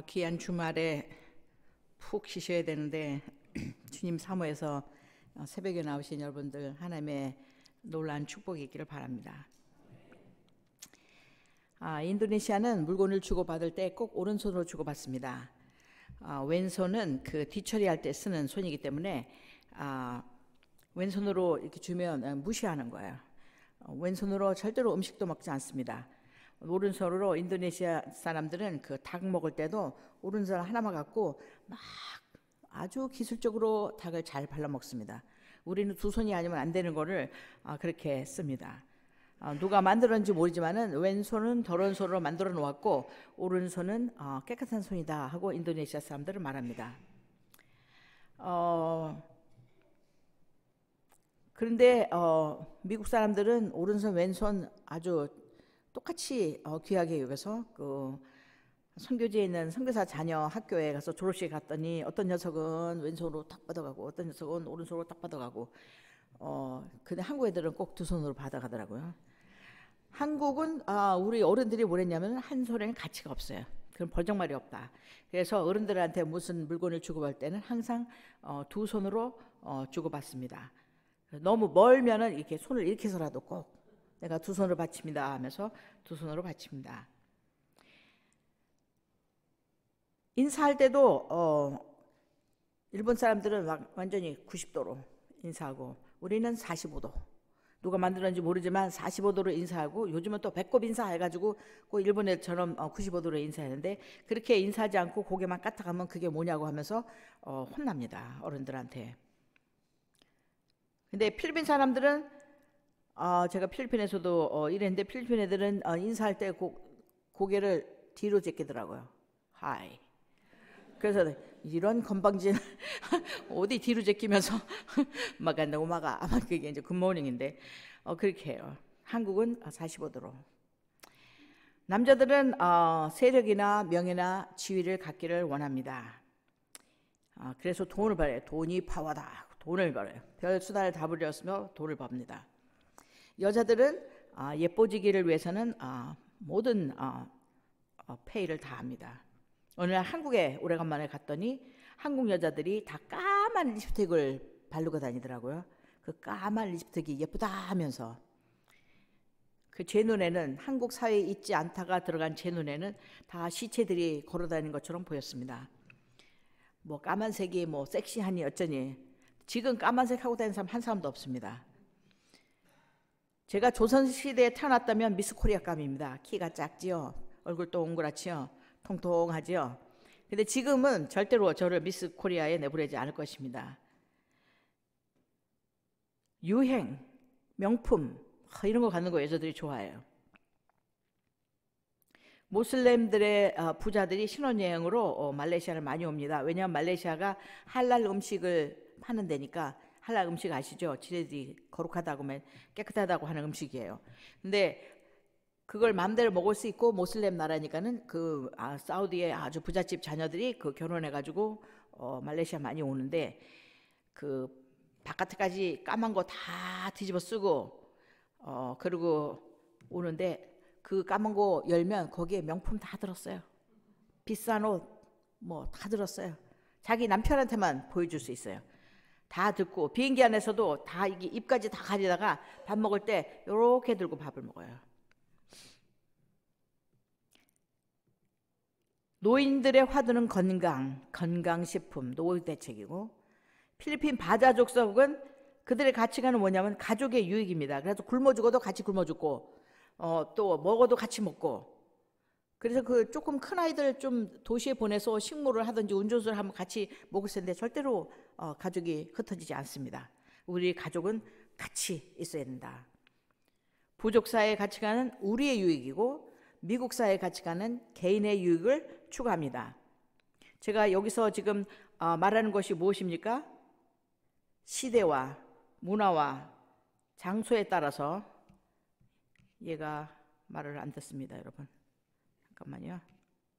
귀한 주말에 푹 쉬셔야 되는데 주님 사모해서 새벽에 나오신 여러분들 하나님의 놀라운 축복이 있기를 바랍니다. 인도네시아는 물건을 주고받을 때 꼭 오른손으로 주고받습니다. 왼손은 그 뒤처리할 때 쓰는 손이기 때문에 왼손으로 이렇게 주면 무시하는 거예요. 왼손으로 절대로 음식도 먹지 않습니다. 오른손으로 인도네시아 사람들은 그 닭 먹을 때도 오른손 하나만 갖고 막 아주 기술적으로 닭을 잘 발라 먹습니다. 우리는 두 손이 아니면 안 되는 거를 그렇게 씁니다. 누가 만들었는지 모르지만은 왼손은 더러운 손으로 만들어 놓았고 오른손은 깨끗한 손이다 하고 인도네시아 사람들은 말합니다. 그런데 미국 사람들은 오른손 왼손 아주 똑같이 귀하게 여겨서 그 선교지에 있는 선교사 자녀 학교에 가서 졸업식에 갔더니 어떤 녀석은 왼손으로 딱 받아가고 어떤 녀석은 오른손으로 딱 받아가고 근데 한국 애들은 꼭 두 손으로 받아가더라고요. 한국은 우리 어른들이 뭐랬냐면 한 손에는 가치가 없어요. 그런 벌정말이 없다. 그래서 어른들한테 무슨 물건을 주고받을 때는 항상 두 손으로 주고받습니다. 너무 멀면은 이렇게 손을 이렇게 해서라도 꼭 내가 두 손으로 바칩니다 하면서 두 손으로 바칩니다. 인사할 때도 일본 사람들은 막 완전히 90도로 인사하고 우리는 45도. 누가 만들었는지 모르지만 45도로 인사하고 요즘은 또 배꼽 인사 해가지고 꼭 일본 애들처럼 95도로 인사하는데 그렇게 인사하지 않고 고개만 까딱하면 그게 뭐냐고 하면서 혼납니다. 어른들한테. 근데 필리핀 사람들은 제가 필리핀에서도 일했는데 필리핀 애들은 인사할 때 고개를 뒤로 제끼더라고요. 하이. 그래서 이런 건방진 어디 뒤로 제끼면서 막 간다고 아마 그게 이제 굿모닝인데 그렇게 해요. 한국은 45도로. 남자들은 세력이나 명예나 지위를 갖기를 원합니다. 그래서 돈을 벌어요. 돈이 파워다. 돈을 벌어요. 별 수단을 다 부렸으며 돈을 법니다. 여자들은 예뻐지기를 위해서는 모든 페이를 다 합니다. 어느 날 한국에 오래간만에 갔더니 한국 여자들이 다 까만 립스틱을 바르고 다니더라고요. 그 까만 립스틱이 예쁘다 하면서 제 눈에는 한국 사회에 있지 않다가 들어간 제 눈에는 다 시체들이 걸어다니는 것처럼 보였습니다. 뭐 까만색이 뭐 섹시하니 어쩌니 지금 까만색 하고 다니는 사람 한 사람도 없습니다. 제가 조선시대에 태어났다면 미스 코리아감입니다. 키가 작지요. 얼굴 동그랗지요. 통통하지요. 근데 지금은 절대로 저를 미스 코리아에 내보내지 않을 것입니다. 유행, 명품 이런 거 갖는 거 여자들이 좋아해요. 모슬렘들의 부자들이 신혼여행으로 말레이시아를 많이 옵니다. 왜냐하면 말레이시아가 할랄 음식을 파는 데니까. 할랄 음식 아시죠? 지네들이 거룩하다고 하면 깨끗하다고 하는 음식이에요. 근데 그걸 마음대로 먹을 수 있고 모슬렘 나라니까는 사우디의 아주 부잣집 자녀들이 결혼해가지고 말레이시아 많이 오는데 그 바깥에까지 까만 거 다 뒤집어 쓰고 그리고 오는데 그 까만 거 열면 거기에 명품 다 들었어요. 비싼 옷 뭐 다 들었어요. 자기 남편한테만 보여줄 수 있어요. 다 듣고 비행기 안에서도 다 이게 입까지 다 가리다가 밥 먹을 때 이렇게 들고 밥을 먹어요. 노인들의 화두는 건강식품, 노후대책이고 필리핀 바자족속은 그들의 가치관은 뭐냐면 가족의 유익입니다. 그래서 굶어 죽어도 같이 굶어 죽고 또 먹어도 같이 먹고 그래서 조금 큰 아이들 좀 도시에 보내서 식모를 하든지 운전수를 하면 같이 먹을 텐데 절대로 가족이 흩어지지 않습니다. 우리 가족은 같이 있어야 된다. 부족사의 가치관은 우리의 유익이고 미국 사회의 가치관은 개인의 유익을 추구합니다. 제가 여기서 지금 말하는 것이 무엇입니까? 시대와 문화와 장소에 따라서 얘가 말을 안 듣습니다, 여러분. 잠깐만요.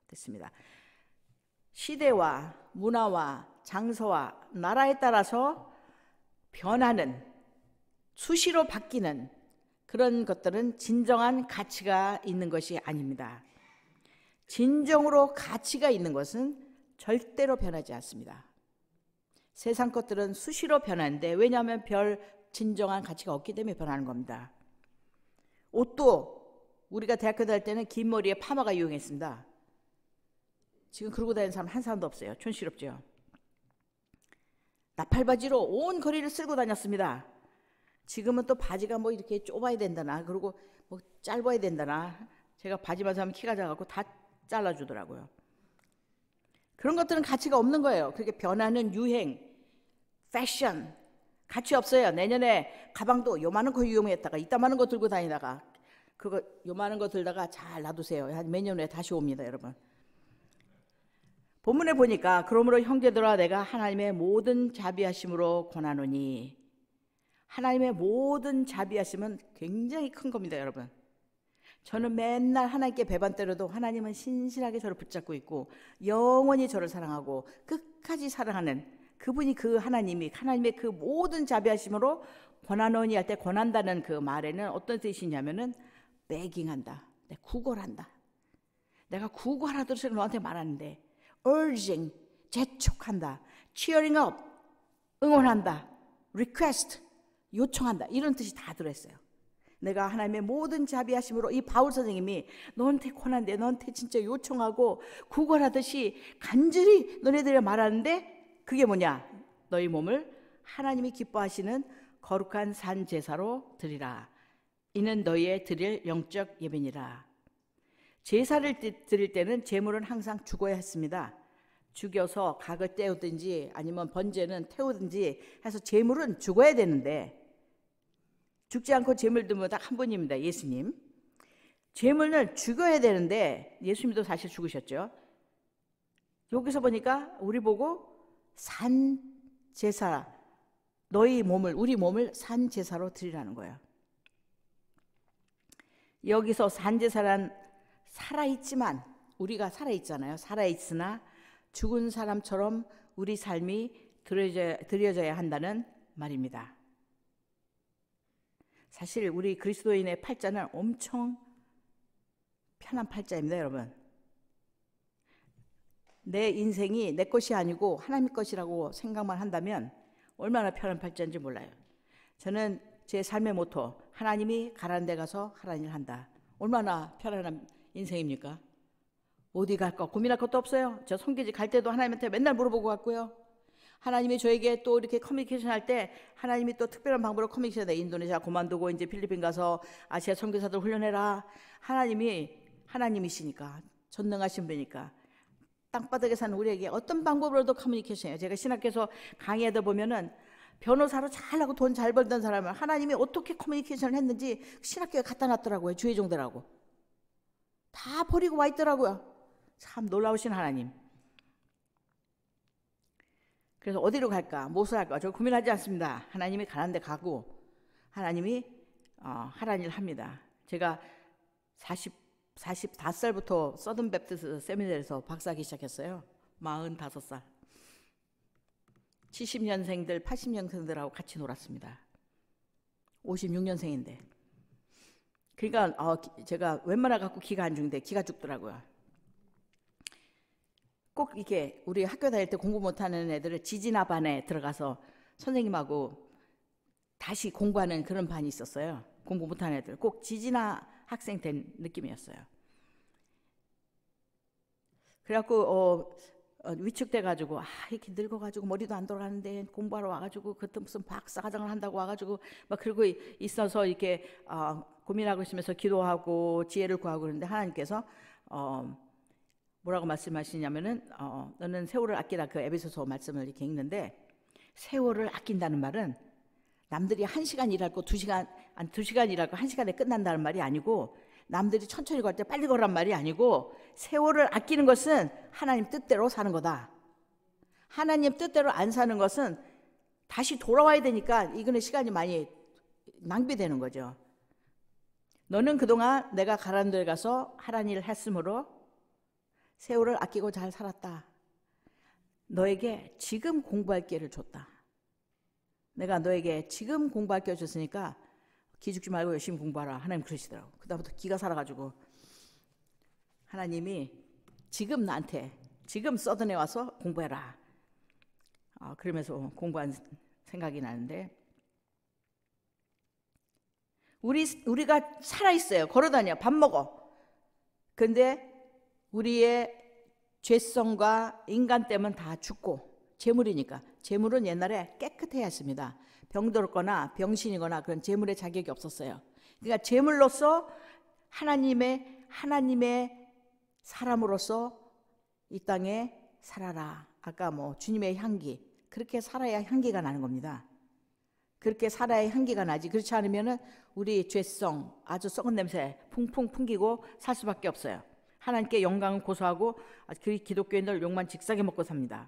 됐습니다. 시대와 문화와 장소와 나라에 따라서 변하는 수시로 바뀌는 그런 것들은 진정한 가치가 있는 것이 아닙니다. 진정으로 가치가 있는 것은 절대로 변하지 않습니다. 세상 것들은 수시로 변하는데, 왜냐하면 별 진정한 가치가 없기 때문에 변하는 겁니다. 옷도 우리가 대학교 다닐 때는 긴 머리에 파마가 유행했습니다. 지금 그러고 다니는 사람 한 사람도 없어요. 촌스럽죠. 나팔바지로 온 거리를 쓸고 다녔습니다. 지금은 또 바지가 뭐 이렇게 좁아야 된다나, 그리고 뭐 짧아야 된다나, 제가 바지만 사면 키가 작아갖고 다 잘라주더라고요. 그런 것들은 가치가 없는 거예요. 그렇게 변하는 유행, 패션, 가치 없어요. 내년에 가방도 요만한 거 유용했다가 이따만한 거 들고 다니다가, 그거 요만한 거 들다가 잘 놔두세요. 한 몇 년 후에 다시 옵니다, 여러분. 본문에 보니까 그러므로 형제들아 내가 하나님의 모든 자비하심으로 권하노니, 하나님의 모든 자비하심은 굉장히 큰 겁니다, 여러분. 저는 맨날 하나님께 배반 때려도 하나님은 신실하게 저를 붙잡고 있고 영원히 저를 사랑하고 끝까지 사랑하는 그분이, 그 하나님이 하나님의 그 모든 자비하심으로 권하노니 할 때 권한다는 그 말에는 어떤 뜻이냐면은 begging한다, 구걸한다. 내가 구걸하듯이 너한테 말하는데, urging, 재촉한다, cheering up, 응원한다, request, 요청한다, 이런 뜻이 다 들어있어요. 내가 하나님의 모든 자비하심으로, 이 바울 선생님이 너한테 권한데, 너한테 진짜 요청하고 구걸하듯이 간절히 너네들이 말하는데, 그게 뭐냐? 너희 몸을 하나님이 기뻐하시는 거룩한 산 제사로 드리라. 이는 너희의 드릴 영적 예배니라. 제사를 드릴 때는 제물은 항상 죽어야 했습니다. 죽여서 각을 떼우든지 아니면 번제는 태우든지 해서 제물은 죽어야 되는데, 죽지 않고 제물 드면 딱 한 분입니다, 예수님. 제물을 죽어야 되는데 예수님도 사실 죽으셨죠. 여기서 보니까 우리 보고 산 제사, 너희 몸을, 우리 몸을 산 제사로 드리라는 거예요. 여기서 산 제사란 살아있지만, 우리가 살아있잖아요. 살아있으나 죽은 사람처럼 우리 삶이 드려져야 한다는 말입니다. 사실 우리 그리스도인의 팔자는 엄청 편한 팔자입니다, 여러분. 내 인생이 내 것이 아니고 하나님 것이라고 생각만 한다면 얼마나 편한 팔자인지 몰라요. 저는 제 삶의 모토, 하나님이 가라는 데 가서 하라는 일을 한다. 얼마나 편안한 인생입니까? 어디 갈까 고민할 것도 없어요. 저 성교지 갈 때도 하나님한테 맨날 물어보고 갔고요. 하나님이 저에게 또 이렇게 커뮤니케이션 할 때 하나님이 또 특별한 방법으로 커뮤니케이션 해. 인도네시아 그만두고 이제 필리핀 가서 아시아 선교사들 훈련해라. 하나님이 하나님이시니까, 전능하신 분이니까 땅바닥에 사는 우리에게 어떤 방법으로도 커뮤니케이션해요. 제가 신학교에서 강의하다 보면은 변호사로 잘하고 돈 잘 벌던 사람을 하나님이 어떻게 커뮤니케이션을 했는지 신학교에 갖다 놨더라고요. 주의 종들하고 다 버리고 와 있더라고요. 참 놀라우신 하나님. 그래서 어디로 갈까, 무엇을 할까, 저 고민하지 않습니다. 하나님이 가는 데 가고 하나님이 하라는 일을 합니다. 제가 45살부터 서든 베프티스트 세미나리에서 박사하기 시작했어요. 45살. 70년생들, 80년생들하고 같이 놀았습니다. 56년생인데. 그러니까 제가 웬만하 갖고 기가 안 죽는데 기가 죽더라고요. 꼭 이렇게 우리 학교 다닐 때 공부 못하는 애들을 지진아 반에 들어가서 선생님하고 다시 공부하는 그런 반이 있었어요. 공부 못하는 애들. 꼭 지진아 학생 된 느낌이었어요. 그래갖고 위축돼가지고 이렇게 늙어가지고 머리도 안 돌아가는데 공부하러 와가지고 그때 무슨 박사과정을 한다고 와가지고 막 그러고 있어서 이렇게 고민하고 있으면서 기도하고 지혜를 구하고 그러는데 하나님께서 뭐라고 말씀하시냐면은 너는 세월을 아끼라, 그 에베소서 말씀을 이렇게 읽는데, 세월을 아낀다는 말은 남들이 1시간 일할 거 2시간 일할 거 1시간에 끝난다는 말이 아니고, 남들이 천천히 갈 때 빨리 걸란 말이 아니고, 세월을 아끼는 것은 하나님 뜻대로 사는 거다. 하나님 뜻대로 안 사는 것은 다시 돌아와야 되니까 이거는 시간이 많이 낭비되는 거죠. 너는 그동안 내가 가라는 데 가서 하라는 일을 했으므로 세월을 아끼고 잘 살았다. 너에게 지금 공부할 기회를 줬다. 내가 너에게 지금 공부할 기회 줬으니까 기죽지 말고 열심히 공부하라. 하나님 그러시더라고. 그다음부터 기가 살아가지고 하나님이 지금 나한테 지금 서든에 와서 공부해라. 그러면서 공부한 생각이 나는데, 우리가 살아있어요. 걸어다녀. 밥 먹어. 근데 우리의 죄성과 인간 때문에 다 죽고, 재물이니까. 재물은 옛날에 깨끗해야 했습니다. 병들었거나 병신이거나 그런 재물의 자격이 없었어요. 그러니까 재물로서 하나님의 사람으로서 이 땅에 살아라. 아까 주님의 향기, 그렇게 살아야 향기가 나는 겁니다. 그렇게 살아야 향기가 나지. 그렇지 않으면은 우리 죄성, 아주 썩은 냄새 풍풍 풍기고 살 수밖에 없어요. 하나님께 영광을 고소하고 기독교인들 욕만 직사게 먹고 삽니다.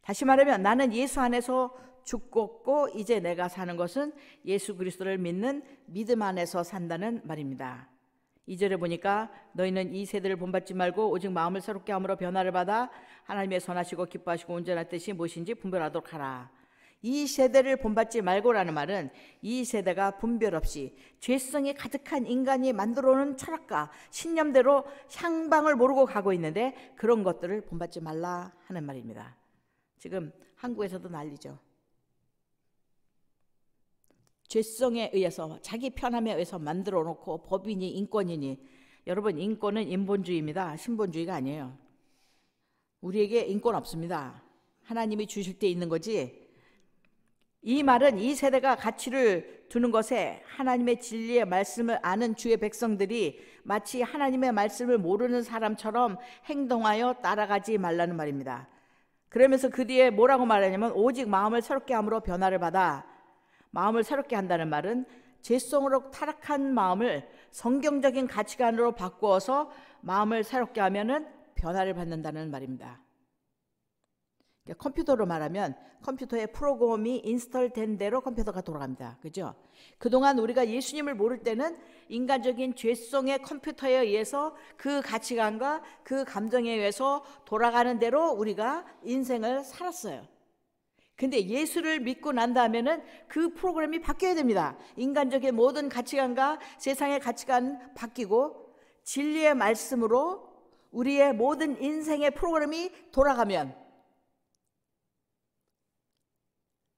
다시 말하면 나는 예수 안에서 죽었고 이제 내가 사는 것은 예수 그리스도를 믿는 믿음 안에서 산다는 말입니다. 2절에 보니까 너희는 이 세대를 본받지 말고 오직 마음을 새롭게 함으로 변화를 받아 하나님의 선하시고 기뻐하시고 온전한 뜻이 무엇인지 분별하도록 하라. 이 세대를 본받지 말고라는 말은 이 세대가 분별 없이 죄성이 가득한 인간이 만들어오는 철학과 신념대로 향방을 모르고 가고 있는데, 그런 것들을 본받지 말라 하는 말입니다. 지금 한국에서도 난리죠. 죄성에 의해서, 자기 편함에 의해서 만들어 놓고, 법이니 인권이니. 여러분, 인권은 인본주의입니다. 신본주의가 아니에요. 우리에게 인권 없습니다. 하나님이 주실 때 있는 거지. 이 말은 이 세대가 가치를 두는 것에 하나님의 진리의 말씀을 아는 주의 백성들이 마치 하나님의 말씀을 모르는 사람처럼 행동하여 따라가지 말라는 말입니다. 그러면서 그 뒤에 뭐라고 말하냐면 오직 마음을 새롭게 함으로 변화를 받아. 마음을 새롭게 한다는 말은 죄성으로 타락한 마음을 성경적인 가치관으로 바꾸어서 마음을 새롭게 하면은 변화를 받는다는 말입니다. 컴퓨터로 말하면 컴퓨터에 프로그램이 인스톨된 대로 컴퓨터가 돌아갑니다. 그죠? 그동안 우리가 예수님을 모를 때는 인간적인 죄성의 컴퓨터에 의해서 그 가치관과 그 감정에 의해서 돌아가는 대로 우리가 인생을 살았어요. 근데 예수를 믿고 난 다음에는 그 프로그램이 바뀌어야 됩니다. 인간적인 모든 가치관과 세상의 가치관 바뀌고 진리의 말씀으로 우리의 모든 인생의 프로그램이 돌아가면,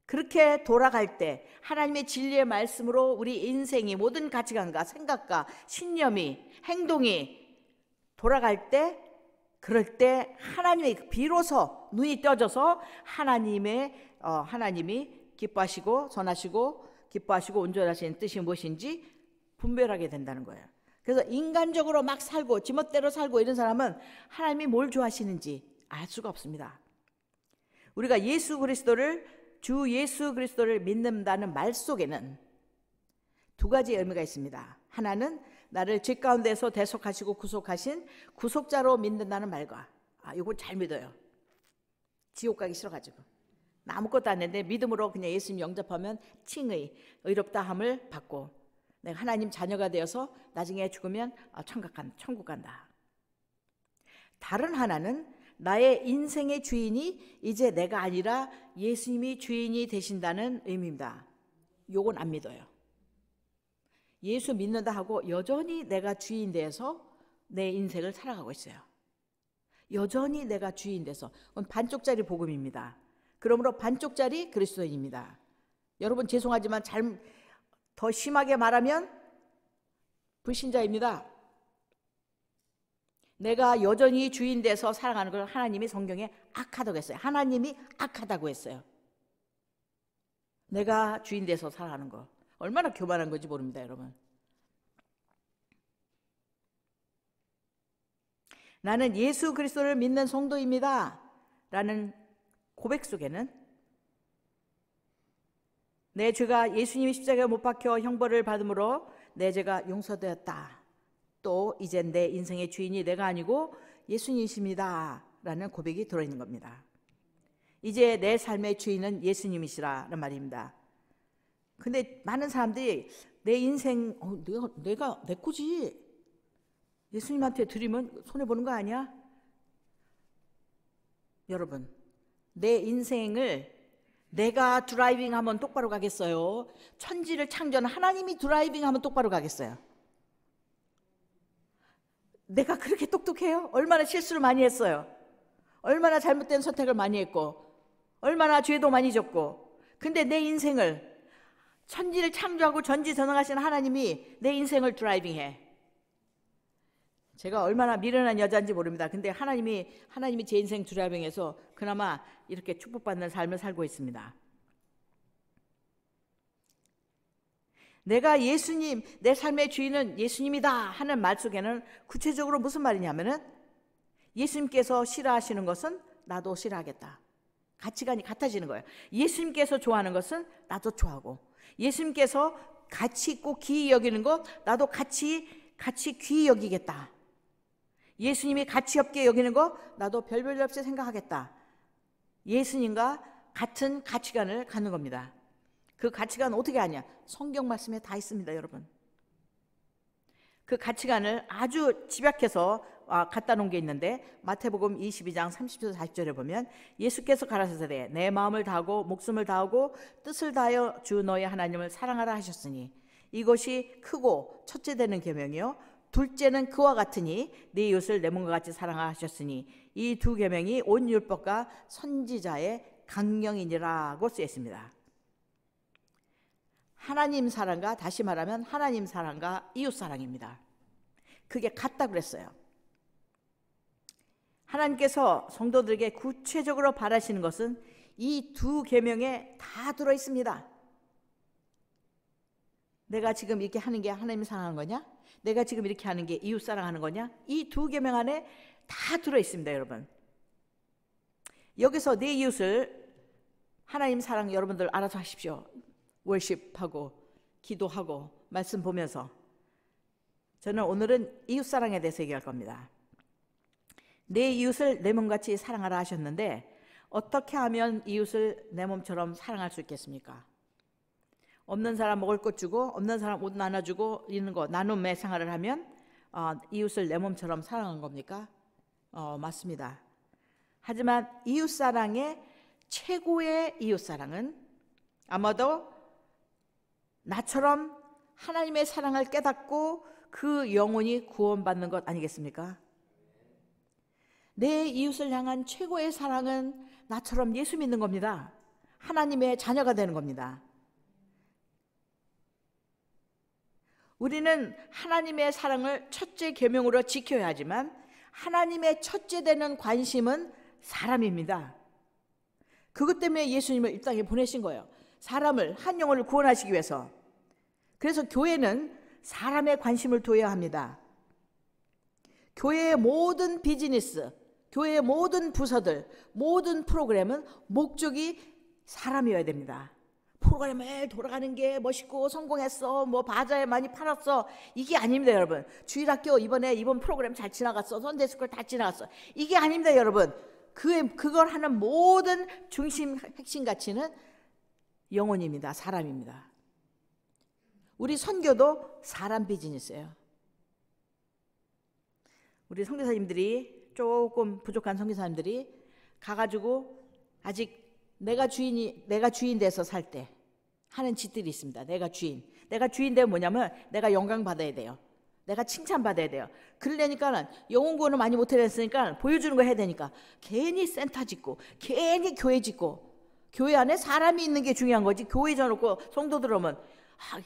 그렇게 돌아갈 때 하나님의 진리의 말씀으로 우리 인생이 모든 가치관과 생각과 신념이, 행동이 돌아갈 때, 그럴 때 하나님의 비로소 눈이 떠져서 하나님이 기뻐하시고 선하시고 기뻐하시고 온전하신 뜻이 무엇인지 분별하게 된다는 거예요. 그래서 인간적으로 막 살고 지멋대로 살고 이런 사람은 하나님이 뭘 좋아하시는지 알 수가 없습니다. 우리가 주 예수 그리스도를 믿는다는 말 속에는 두 가지 의미가 있습니다. 하나는 나를 죄 가운데서 대속하시고 구속하신 구속자로 믿는다는 말과, 이거 잘 믿어요. 지옥 가기 싫어가지고 나 아무것도 안 했는데 믿음으로 그냥 예수님 영접하면 칭의, 의롭다함을 받고 내가 하나님 자녀가 되어서 나중에 죽으면 천국 간다. 다른 하나는 나의 인생의 주인이 이제 내가 아니라 예수님이 주인이 되신다는 의미입니다. 요건 안 믿어요. 예수 믿는다 하고 여전히 내가 주인 돼서 내 인생을 살아가고 있어요. 여전히 내가 주인 돼서. 그건 반쪽짜리 복음입니다. 그러므로 반쪽짜리 그리스도인입니다. 여러분 죄송하지만 더 심하게 말하면 불신자입니다. 내가 여전히 주인 돼서 살아가는 걸 하나님이 성경에 악하다고 했어요. 하나님이 악하다고 했어요. 내가 주인 돼서 살아가는 거 얼마나 교만한 건지 모릅니다, 여러분. 나는 예수 그리스도를 믿는 성도입니다 라는 고백 속에는 내 죄가 예수님이 십자가에 못 박혀 형벌을 받음으로 내 죄가 용서되었다. 또 이젠 내 인생의 주인이 내가 아니고 예수님이십니다 라는 고백이 들어있는 겁니다. 이제 내 삶의 주인은 예수님이시라는 말입니다. 근데 많은 사람들이 내 인생 내가 내 거지, 예수님한테 드리면 손해보는 거 아니야? 여러분, 내 인생을 내가 드라이빙하면 똑바로 가겠어요? 천지를 창조한 하나님이 드라이빙하면 똑바로 가겠어요? 내가 그렇게 똑똑해요? 얼마나 실수를 많이 했어요. 얼마나 잘못된 선택을 많이 했고, 얼마나 죄도 많이 졌고. 근데 내 인생을, 천지를 창조하고 전지전능하신 하나님이 내 인생을 드라이빙해. 제가 얼마나 미련한 여자인지 모릅니다. 근데 하나님이 제 인생 드라이빙해서 그나마 이렇게 축복받는 삶을 살고 있습니다. 내가 예수님, 내 삶의 주인은 예수님이다 하는 말 속에는 구체적으로 무슨 말이냐면은, 예수님께서 싫어하시는 것은 나도 싫어하겠다. 가치관이 같아지는 거예요. 예수님께서 좋아하는 것은 나도 좋아하고, 예수님께서 가치 있고 귀히 여기는 것 나도 같이 귀히 여기겠다. 예수님이 가치 없게 여기는 거 나도 별별 없이 생각하겠다. 예수님과 같은 가치관을 갖는 겁니다. 그 가치관은 어떻게 하냐? 성경 말씀에 다 있습니다, 여러분. 그 가치관을 아주 집약해서 갖다 놓은 게 있는데, 마태복음 22장 30절 40절에 보면, 예수께서 가라사대 내 마음을 다하고 목숨을 다하고 뜻을 다하여 주 너의 하나님을 사랑하라 하셨으니 이것이 크고 첫째 되는 계명이요 둘째는 그와 같으니 네 이웃을 내 몸과 같이 사랑하라 하셨으니 이 두 계명이 온 율법과 선지자의 강령이니라고 쓰여 있습니다. 하나님 사랑과, 다시 말하면 하나님 사랑과 이웃 사랑입니다. 그게 같다 그랬어요. 하나님께서 성도들에게 구체적으로 바라시는 것은 이 두 계명에 다 들어 있습니다. 내가 지금 이렇게 하는 게 하나님 사랑하는 거냐? 내가 지금 이렇게 하는 게 이웃 사랑하는 거냐? 이 두 계명 안에 다 들어 있습니다, 여러분. 여기서 내 이웃을 하나님 사랑 여러분들 알아서 하십시오. 월십하고 기도하고 말씀 보면서. 저는 오늘은 이웃 사랑에 대해서 얘기할 겁니다. 내 이웃을 내 몸같이 사랑하라 하셨는데, 어떻게 하면 이웃을 내 몸처럼 사랑할 수 있겠습니까? 없는 사람 먹을 것 주고, 없는 사람 옷 나눠주고, 이런 거 나눔의 생활을 하면 이웃을 내 몸처럼 사랑한 겁니까? 맞습니다. 하지만 이웃 사랑의 최고의 이웃 사랑은 아마도 나처럼 하나님의 사랑을 깨닫고 그 영혼이 구원받는 것 아니겠습니까? 내 이웃을 향한 최고의 사랑은 나처럼 예수 믿는 겁니다. 하나님의 자녀가 되는 겁니다. 우리는 하나님의 사랑을 첫째 계명으로 지켜야 하지만, 하나님의 첫째 되는 관심은 사람입니다. 그것 때문에 예수님을 이 땅에 보내신 거예요. 사람을, 한 영혼을 구원하시기 위해서. 그래서 교회는 사람의 관심을 둬야 합니다. 교회의 모든 비즈니스, 교회의 모든 부서들, 모든 프로그램은 목적이 사람이어야 됩니다. 프로그램에 돌아가는 게 멋있고 성공했어, 뭐 바자회 많이 팔았어, 이게 아닙니다, 여러분. 주일학교 이번 프로그램 잘 지나갔어, 선데이스쿨 다 지나갔어, 이게 아닙니다, 여러분. 그걸 하는 모든 중심 핵심 가치는 영혼입니다. 사람입니다. 우리 선교도 사람 비즈니스예요. 우리 선교사님들이, 조금 부족한 선교사님들이 가가지고 아직 내가 주인 돼서 살 때 하는 짓들이 있습니다. 내가 주인 되면 뭐냐면, 내가 영광 받아야 돼요. 내가 칭찬 받아야 돼요. 그러려니까는 영혼 구원을 많이 못해냈으니까 보여주는 거 해야 되니까 괜히 센터 짓고, 괜히 교회 짓고. 교회 안에 사람이 있는 게 중요한 거지. 교회 져놓고 성도들 오면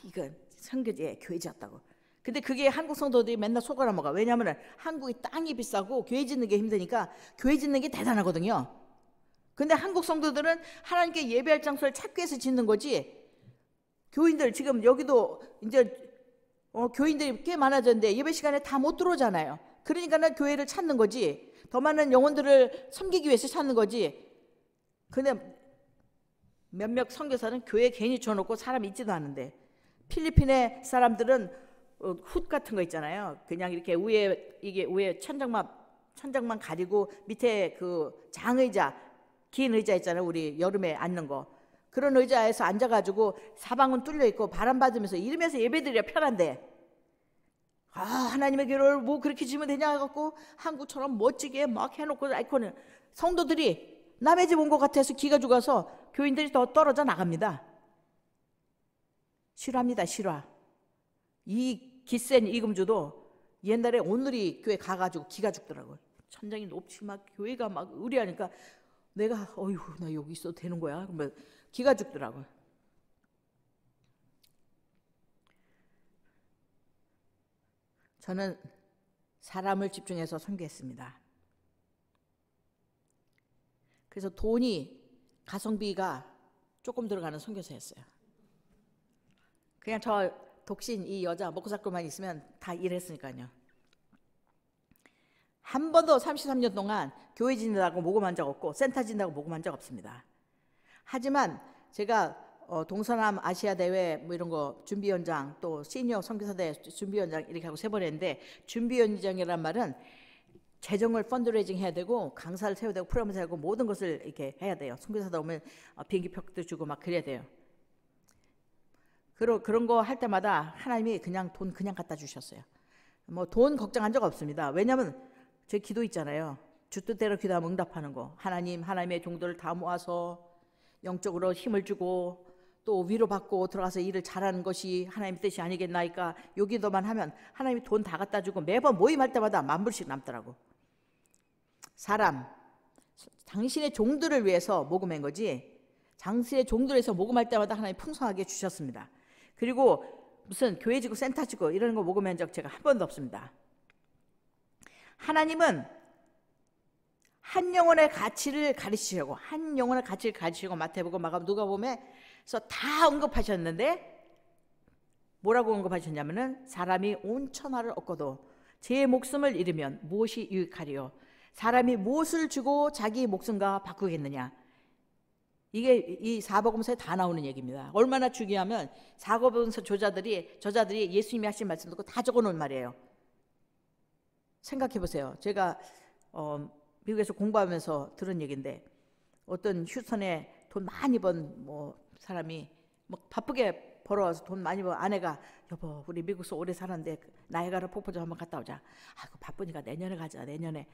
이건 선교지에 교회 지었다고. 근데 그게 한국 성도들이 맨날 속아 먹어. 왜냐하면 한국이 땅이 비싸고 교회 짓는 게 힘드니까 교회 짓는 게 대단하거든요. 근데 한국 성도들은 하나님께 예배할 장소를 찾기 위해서 짓는 거지. 교인들 지금 여기도 이제 교인들이 꽤 많아졌는데 예배 시간에 다 못 들어오잖아요. 그러니까는 교회를 찾는 거지. 더 많은 영혼들을 섬기기 위해서 찾는 거지. 근데 몇몇 선교사는 교회 괜히 줘놓고 사람 있지도 않은데, 필리핀의 사람들은 훗 같은 거 있잖아요. 그냥 이렇게 위에 천장만 가리고 밑에 그 장의자, 긴 의자 있잖아요. 우리 여름에 앉는 거. 그런 의자에서 앉아가지고 사방은 뚫려 있고 바람 받으면서 이러면서 예배드려야 편한데, 하나님의 교회를 뭐 그렇게 지면 되냐 해갖고 한국처럼 멋지게 막 해놓고 아이콘을, 성도들이 남의 집 온 것 같아서 기가 죽어서 교인들이 더 떨어져 나갑니다. 실화입니다, 실화. 이 기센 이금주도 옛날에 온누리 교회 가가지고 기가 죽더라고요. 천장이 높지 막 교회가 막 의리하니까 내가 어휴 나 여기 있어도 되는 거야? 그러면 기가 죽더라고요. 저는 사람을 집중해서 선교했습니다. 그래서 돈이 가성비가 조금 들어가는 선교사였어요. 그냥 저 독신 이 여자 먹고 살 것만 있으면 다 일했으니까요. 한 번도 33년 동안 교회 지낸다고 모금한 적 없고 센터 지낸다고 모금한 적 없습니다. 하지만 제가 동서남 아시아 대회 뭐 이런 거 준비위원장 또 시니어 선교사대 준비위원장 이렇게 하고 3번 했는데 준비위원장이란 말은 재정을 펀드레이징 해야 되고 강사를 세워야 되고 프로그램을 세우고 모든 것을 이렇게 해야 돼요. 선교사다 오면 비행기표도 주고 막 그래야 돼요. 그런 거 할 때마다 하나님이 그냥 돈 그냥 갖다 주셨어요. 뭐 돈 걱정한 적 없습니다. 왜냐하면 제 기도 있잖아요. 주 뜻대로 기도하면 응답하는 거. 하나님의 종들을 다 모아서 영적으로 힘을 주고 또 위로받고 들어가서 일을 잘하는 것이 하나님의 뜻이 아니겠나이까. 요 기도만 하면 하나님이 돈 다 갖다 주고 매번 모임할 때마다 10,000불씩 남더라고. 사람, 당신의 종들을 위해서 모금한 거지 당신의 종들을 위해서 모금할 때마다 하나님 풍성하게 주셨습니다. 그리고 무슨 교회 지고 센터 지고 이런 거 모금한 적 제가 한 번도 없습니다. 하나님은 한 영혼의 가치를 가르치려고 마태복음 마가복음 누가복음에서 다 언급하셨는데 뭐라고 언급하셨냐면은 사람이 온 천하를 얻고도 제 목숨을 잃으면 무엇이 유익하리요? 사람이 무엇을 주고 자기 목숨과 바꾸겠느냐? 이게 이 사복음서에 다 나오는 얘기입니다. 얼마나 중요하면 사복음서 저자들이 예수님이 하신 말씀 듣고 다 적어놓은 말이에요. 생각해 보세요. 제가 미국에서 공부하면서 들은 얘기인데 어떤 휴스턴에 돈 많이 번 사람이 막 바쁘게 벌어와서 돈 많이 번 아내가 여보 우리 미국에서 오래 살았는데 나이아가라 폭포 좀 한번 갔다 오자. 아이고 바쁘니까 내년에 가자 내년에.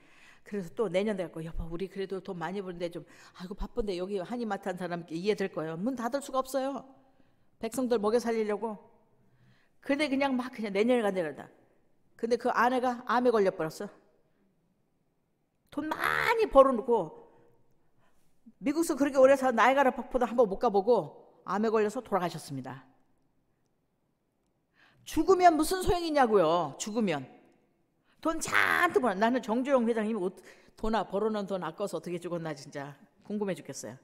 그래서 또 내년 돼갖고 여보 우리 그래도 돈 많이 버는데 좀 아이고 바쁜데 여기 한인마트한 사람 이해될 거예요. 문 닫을 수가 없어요. 백성들 먹여 살리려고. 근데 그냥 내년에 간다. 근데 그 아내가 암에 걸려버렸어. 돈 많이 벌어놓고 미국에서 그렇게 오래 살아 나이아가라 폭포도 한번 못 가보고 암에 걸려서 돌아가셨습니다. 죽으면 무슨 소용이냐고요. 죽으면 돈 잔뜩 벌어. 나는 정주영 회장님이 벌어놓은 돈 아까워서 어떻게 죽었나 진짜 궁금해 죽겠어요.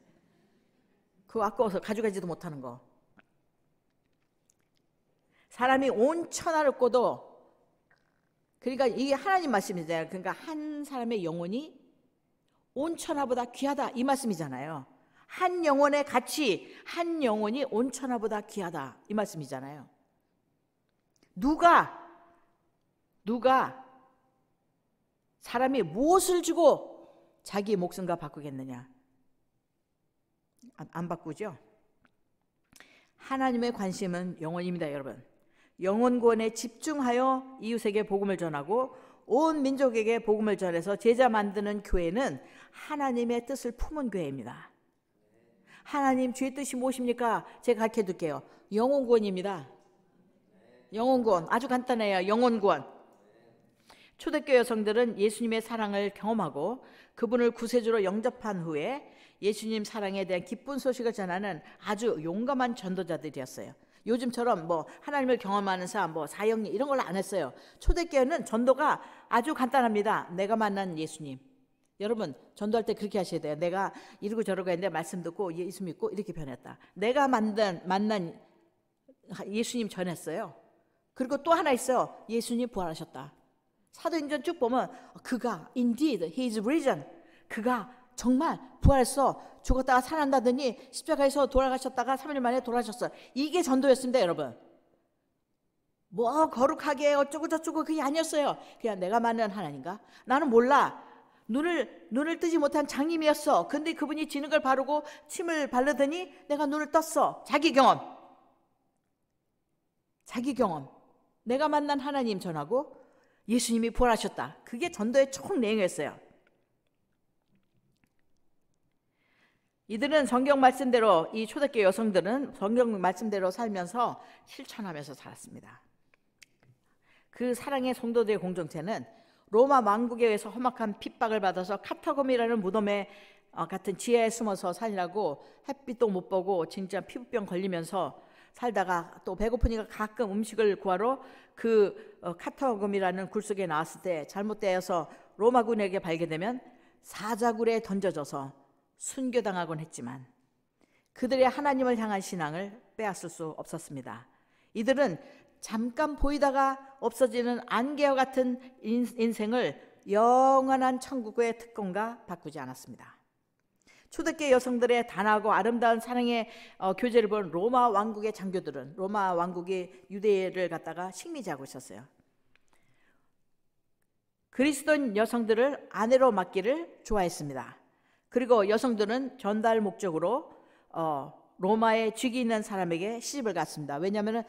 그거 아까워서 가져가지도 못하는 거. 사람이 온 천하를 꿔도 그러니까 이게 하나님 말씀이잖아요. 그러니까 한 사람의 영혼이 온 천하보다 귀하다 이 말씀이잖아요. 한 영혼의 가치, 한 영혼이 온 천하보다 귀하다 이 말씀이잖아요. 누가 사람이 무엇을 주고 자기 목숨과 바꾸겠느냐? 안 바꾸죠? 하나님의 관심은 영혼입니다, 여러분. 영혼 구원에 집중하여 이웃에게 복음을 전하고 온 민족에게 복음을 전해서 제자 만드는 교회는 하나님의 뜻을 품은 교회입니다. 하나님 주의 뜻이 무엇입니까? 제가 가르쳐 줄게요. 영혼 구원입니다. 영혼 구원 아주 간단해요. 영혼 구원. 초대교회 여성들은 예수님의 사랑을 경험하고 그분을 구세주로 영접한 후에 예수님 사랑에 대한 기쁜 소식을 전하는 아주 용감한 전도자들이었어요. 요즘처럼 하나님을 경험하는 사람 사형리 이런 걸 안 했어요. 초대교회는 전도가 아주 간단합니다. 내가 만난 예수님. 여러분 전도할 때 그렇게 하셔야 돼요. 내가 이러고 저러고 했는데 말씀 듣고 예수 믿고 이렇게 변했다. 내가 만난 예수님 전했어요. 그리고 또 하나 있어요. 예수님 부활하셨다. 사도행전 쭉 보면 그가 indeed he is risen. 그가 정말 부활했어. 죽었다가 살아난다더니 십자가에서 돌아가셨다가 3일 만에 돌아가셨어. 이게 전도였습니다, 여러분. 거룩하게 어쩌고 저쩌고 그게 아니었어요. 그냥 내가 만난 하나님과 나는 몰라. 눈을 뜨지 못한 장님이었어. 근데 그분이 진흙을 바르고 침을 바르더니 내가 눈을 떴어. 자기 경험. 내가 만난 하나님 전하고 예수님이 부활하셨다. 그게 전도의 총 내용이었어요. 이들은 성경 말씀대로 이 초대교회 여성들은 성경 말씀대로 살면서 실천하면서 살았습니다. 그 사랑의 성도들의 공동체는 로마 왕국에 의해서 험악한 핍박을 받아서 카타콤이라는 무덤에 같은 지하에 숨어서 살려고 햇빛도 못 보고 진짜 피부병 걸리면서 살다가 또 배고프니까 가끔 음식을 구하러 그 카타콤이라는 굴 속에 나왔을 때 잘못되어서 로마군에게 발견되면 사자굴에 던져져서 순교당하곤 했지만 그들의 하나님을 향한 신앙을 빼앗을 수 없었습니다. 이들은 잠깐 보이다가 없어지는 안개와 같은 인생을 영원한 천국의 특권과 바꾸지 않았습니다. 초대교회 여성들의 단아하고 아름다운 사랑의 교제를 본 로마 왕국의 장교들은 로마 왕국이 유대를 갖다가 식미지하고 있었어요. 그리스도인 여성들을 아내로 맡기를 좋아했습니다. 그리고 여성들은 전달 목적으로 로마에 직위 있는 사람에게 시집을 갔습니다. 왜냐하면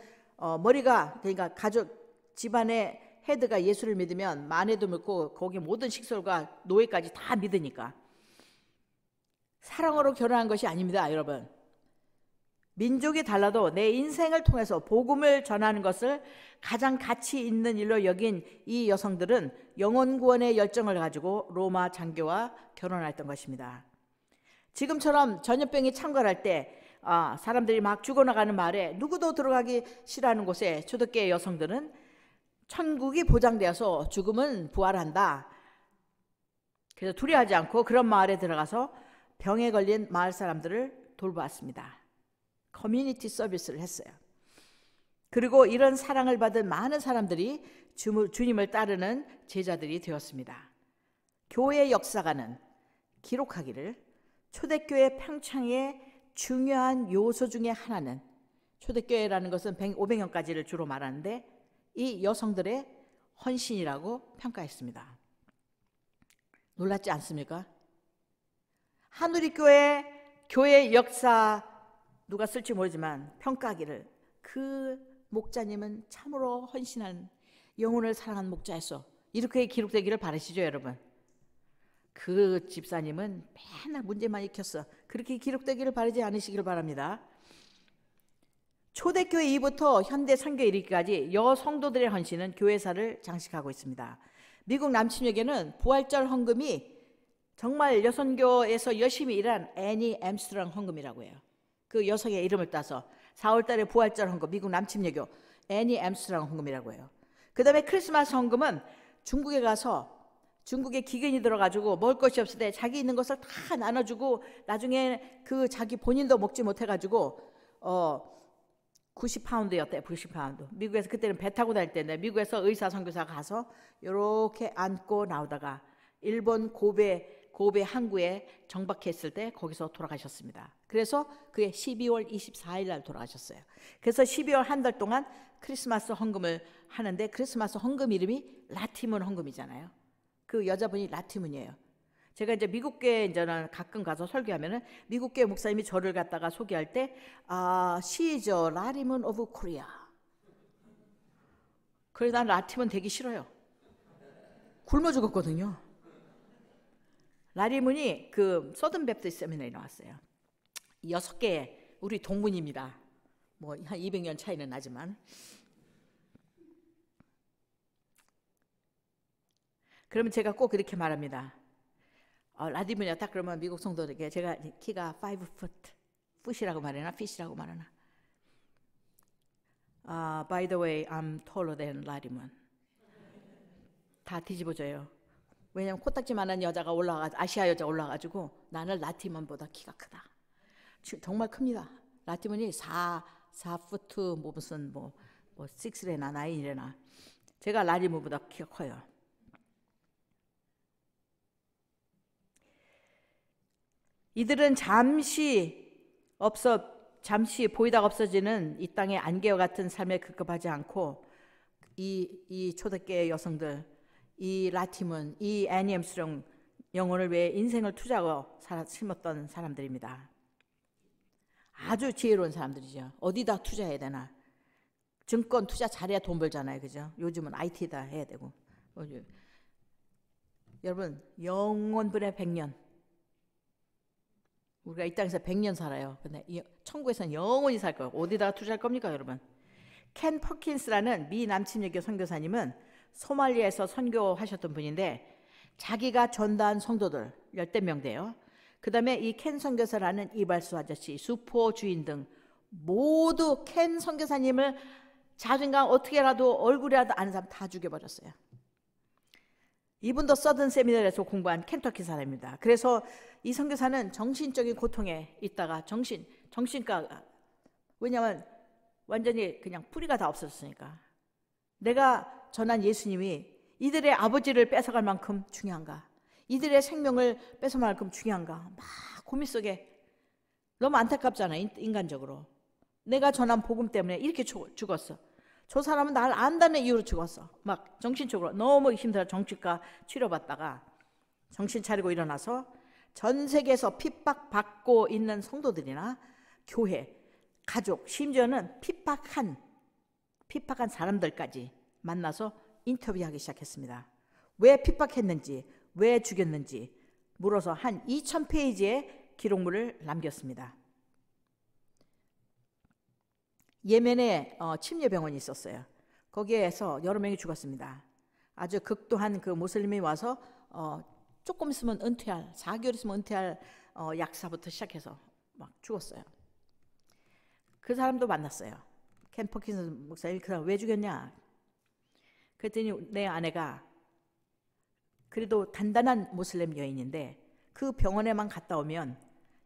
머리가 그러니까 가족 집안의 헤드가 예수를 믿으면 마내도 믿고 거기 모든 식솔과 노예까지 다 믿으니까. 사랑으로 결혼한 것이 아닙니다, 여러분. 민족이 달라도 내 인생을 통해서 복음을 전하는 것을 가장 가치 있는 일로 여긴 이 여성들은 영혼 구원의 열정을 가지고 로마 장교와 결혼했던 것입니다. 지금처럼 전염병이 창궐할 때 사람들이 막 죽어나가는 마을에 누구도 들어가기 싫어하는 곳에 초대교회 여성들은 천국이 보장되어서 죽음은 부활한다. 그래서 두려워하지 않고 그런 마을에 들어가서 병에 걸린 마을 사람들을 돌보았습니다. 커뮤니티 서비스를 했어요. 그리고 이런 사랑을 받은 많은 사람들이 주님을 따르는 제자들이 되었습니다. 교회 역사가는 기록하기를 초대교회 평창의 중요한 요소 중에 하나는, 초대교회라는 것은 500년까지를 주로 말하는데 이 여성들의 헌신이라고 평가했습니다. 놀랍지 않습니까? 한우리교회 교회 역사 누가 쓸지 모르지만 평가하기를 그 목자님은 참으로 헌신한 영혼을 사랑한 목자였어, 이렇게 기록되기를 바라시죠, 여러분? 그 집사님은 맨날 문제만 일으켰어, 그렇게 기록되기를 바라지 않으시기를 바랍니다. 초대교회 이후부터 현대 선교에 이르기까지 여성도들의 헌신은 교회사를 장식하고 있습니다. 미국 남침역에는 부활절 헌금이 정말 여선교에서 열심히 일한 애니 엠스트롱 헌금이라고 해요. 그 여성의 이름을 따서 4월달에 부활절 헌금, 미국 남침여교 애니 엠스트롱 헌금이라고 해요. 그 다음에 크리스마스 헌금은 중국에 가서 중국에 기근이 들어가지고 먹을 것이 없을 때 자기 있는 것을 다 나눠주고 나중에 그 자기 본인도 먹지 못해가지고 90파운드였대. 90파운드. 미국에서 그때는 배 타고 다닐 때인데 미국에서 의사 선교사가 가서 이렇게 안고 나오다가 일본 고베 항구에 정박했을 때 거기서 돌아가셨습니다. 그래서 그게 12월 24일 날 돌아가셨어요. 그래서 12월 한 달 동안 크리스마스 헌금을 하는데 크리스마스 헌금 이름이 라티문 헌금이잖아요. 그 여자분이 라티문이에요. 제가 이제 미국교회 이제는 가끔 가서 설교하면은 미국교회 목사님이 저를 갖다가 소개할 때 she is a 라티문 of Korea. 그래서 난 라티문 되기 싫어요. 굶어 죽었거든요. 라리문이 그 서든 베프티스트 세미나에 나왔어요. 6개 우리 동문입니다. 뭐 한 200년 차이는 나지만. 그러면 제가 꼭 그렇게 말합니다. 라디문이었다 그러면 미국 성도들에게 제가 키가 5foot, 풋이라고 말하나 핏이라고 말하나. By the way, I'm taller than 라디문. 다 뒤집어져요. 왜냐면 코딱지만한 여자가 아시아 여자 올라가지고 나는 라티문보다 키가 크다. 정말 큽니다. 라티문이 4푸트 뭐 무슨 뭐 6레나 9레나. 제가 라티문보다 키가 커요. 이들은 잠시 보이다가 없어지는 이 땅의 안개와 같은 삶에 급급하지 않고 이 초대교회 여성들, 이 라티문, 이 애니 엠스트롱 영혼을 위해 인생을 투자하고 심었던 사람들입니다. 아주 지혜로운 사람들이죠. 어디다 투자해야 되나? 증권 투자 잘해야 돈 벌잖아요, 그죠? 요즘은 IT다 해야 되고. 여러분, 영원분의 100년. 우리가 이 땅에서 100년 살아요. 근데 천국에서는 영원히 살 거예요. 어디다가 투자할 겁니까, 여러분? 켄 퍼킨스라는 미 남침여교 선교사님은 소말리아에서 선교하셨던 분인데 자기가 전도한 성도들 열댓 명 돼요. 그 다음에 이 켄 선교사라는 이발소 아저씨, 수포 주인 등 모두 켄 선교사님을 자신감 어떻게라도 얼굴이라도 아는 사람 다 죽여버렸어요. 이분도 서든 세미나리에서 공부한 켄터키 사람입니다. 그래서 이 선교사는 정신적인 고통에 있다가 정신과, 왜냐하면 완전히 그냥 뿌리가 다 없어졌으니까. 내가 전한 예수님이 이들의 아버지를 뺏어갈 만큼 중요한가, 이들의 생명을 뺏어갈 만큼 중요한가, 막 고민 속에. 너무 안타깝잖아요, 인간적으로. 내가 전한 복음 때문에 이렇게 죽었어. 저 사람은 날 안다는 이유로 죽었어. 막 정신적으로 너무 힘들어. 정신과 치료받다가 정신 차리고 일어나서 전 세계에서 핍박받고 있는 성도들이나 교회, 가족, 심지어는 핍박한 사람들까지 만나서 인터뷰하기 시작했습니다. 왜 핍박했는지, 왜 죽였는지 물어서 한 2000페이지의 기록물을 남겼습니다. 예멘에 침례병원이 있었어요. 거기에서 여러 명이 죽었습니다. 아주 극도한 그 모슬림이 와서 조금 있으면 은퇴할, 4개월 있으면 은퇴할 약사부터 시작해서 막 죽었어요. 그 사람도 만났어요. 켄 퍼킨스 목사님, 그 사람 왜 죽였냐? 그랬더니 내 아내가 그래도 단단한 모슬림 여인인데 그 병원에만 갔다 오면